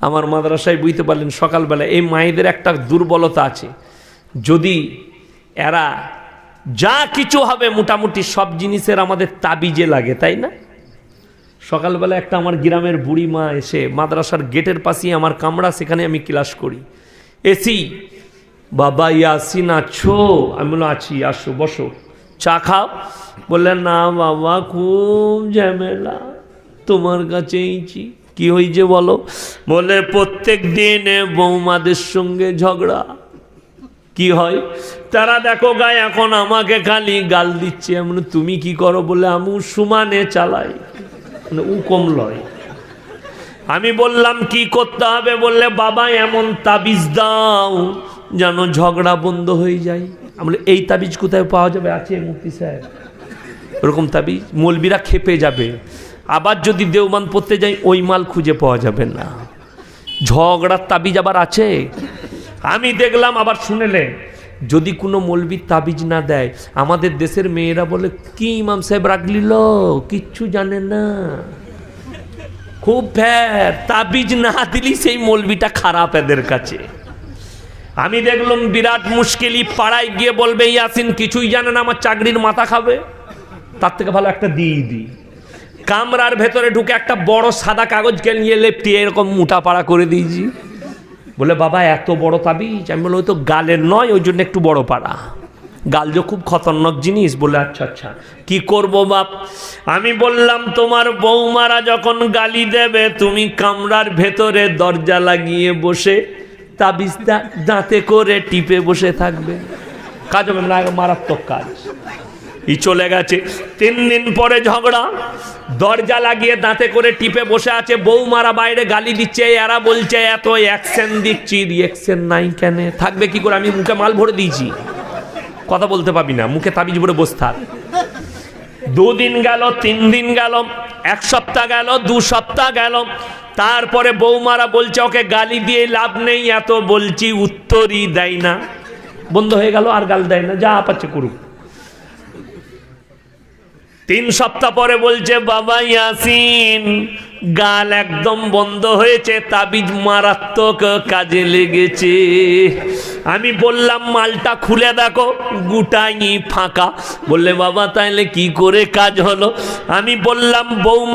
আমার মাদ্রাসায় বুঝতে পারলেন সকালবেলা এই মায়েদের একটা দুর্বলতা আছে, যদি এরা যা কিছু হবে মোটামুটি সব জিনিসের আমাদের তাবিজে লাগে, তাই না? সকালবেলা একটা আমার গ্রামের বুড়ি মা এসে মাদ্রাসার গেটের পাশেই আমার কামরা, সেখানে আমি ক্লাস করি, এসি বাবা ইয়াসিন আছো? আমি বললাম আছি, আসো বসো, চা খাও? বললেন না বাবা খুব ঝামেলা, তোমার কাছে এইছি। কি হয়েছে বলো? বলে প্রত্যেক দিন বৌমাদের সঙ্গে ঝগড়া। কি হয়? তারা দেখো গায়ে এখন আমাকে খালি গাল দিচ্ছে। এমন তুমি কি করো? বলে আমি সমানে চালাই, উ কম লয়। আমি বললাম কি করতে হবে? বললে বাবা এমন তাবিজ দাও যেন ঝগড়া বন্ধ হয়ে যায়। আমি এই তাবিজ কোথায় পাওয়া যাবে? আছে মুফতি সাহেব, ওরকম তাবিজ মৌলবীরা খেপে যাবে। আবার যদি দেওবন্দ পড়তে যাই ওই মাল খুঁজে পাওয়া যাবে না। ঝগড়ার তাবিজ আবার আছে। আমি দেখলাম, আবার শুনেলে যদি কোনো মৌলবী তাবিজ না দেয়, আমাদের দেশের মেয়েরা বলে কি ইমাম সাহেব রাখলিল, কিচ্ছু জানে না, খুব ফ্যার, তাবিজ না দিলি সেই মৌলবীটা খারাপ এদের কাছে। আমি দেখলাম বিরাট মুশকিলই, পাড়ায় গিয়ে বলবে ইয়াসিন কিছুই জানে না, আমার চাকরির মাথা খাবে, তার থেকে ভালো একটা দিয়ে দিই। কামরার ভেতরে ঢুকে একটা বড় সাদা কাগজকে নিয়ে লেপটিয়ে এরকম মোটা পাড়া করে দিয়েছি। বলে বাবা এত বড় তাবিজ? আমি বলি ওই তো গালের নয়, ওই জন্য একটু বড় পাড়া। গাল যে খুব খতরনাক জিনিস। বলে আচ্ছা আচ্ছা কি করবো বাপ? আমি বললাম তোমার বৌমারা যখন গালি দেবে তুমি কামরার ভেতরে দরজা লাগিয়ে বসে তাবিজটা দাঁতে করে টিপে বসে থাকবে, কাজ হবে না, মারাত্মক কাজ। ই চলে গেছে। 3 দিন পরে ঝগড়া, দরজা লাগিয়ে দাঁতে করে টিপে বসে আছে, বৌমারা বাইরে গালি দিচ্ছে, এরা বলছে এত অ্যাকশন দিচ্ছি, রিঅ্যাকশন নাই কেন? থাকবে কি করে? আমি মুখে মাল ভরে দিয়েছি, কথা বলতে পাবি না, মুখে তাবিজ ভরে বসে থাক। 2 দিন গেল, 3 দিন গেল, 1 সপ্তাহ গেল, 2 সপ্তাহ গেল। তারপরে বৌমারা বলছে ওকে গালি দিয়ে লাভ নেই, এত বলছি উত্তরই দেয় না। বন্ধ হয়ে গেল, আর গাল দেয় না, যা পাচ্ছে করুক। 3 সপ্তাহ পরে বলছে বাবা ইয়াসিন গাল একদম বন্ধ হয়েছে, তাবিজ মারাত্মক কাজে লেগেছে। আমি বললাম মালটা খুলে দেখো, গোটাই ফাঁকা। বললে বাবা তাইলে কি করে কাজ হলো? আমি বললাম বৌমা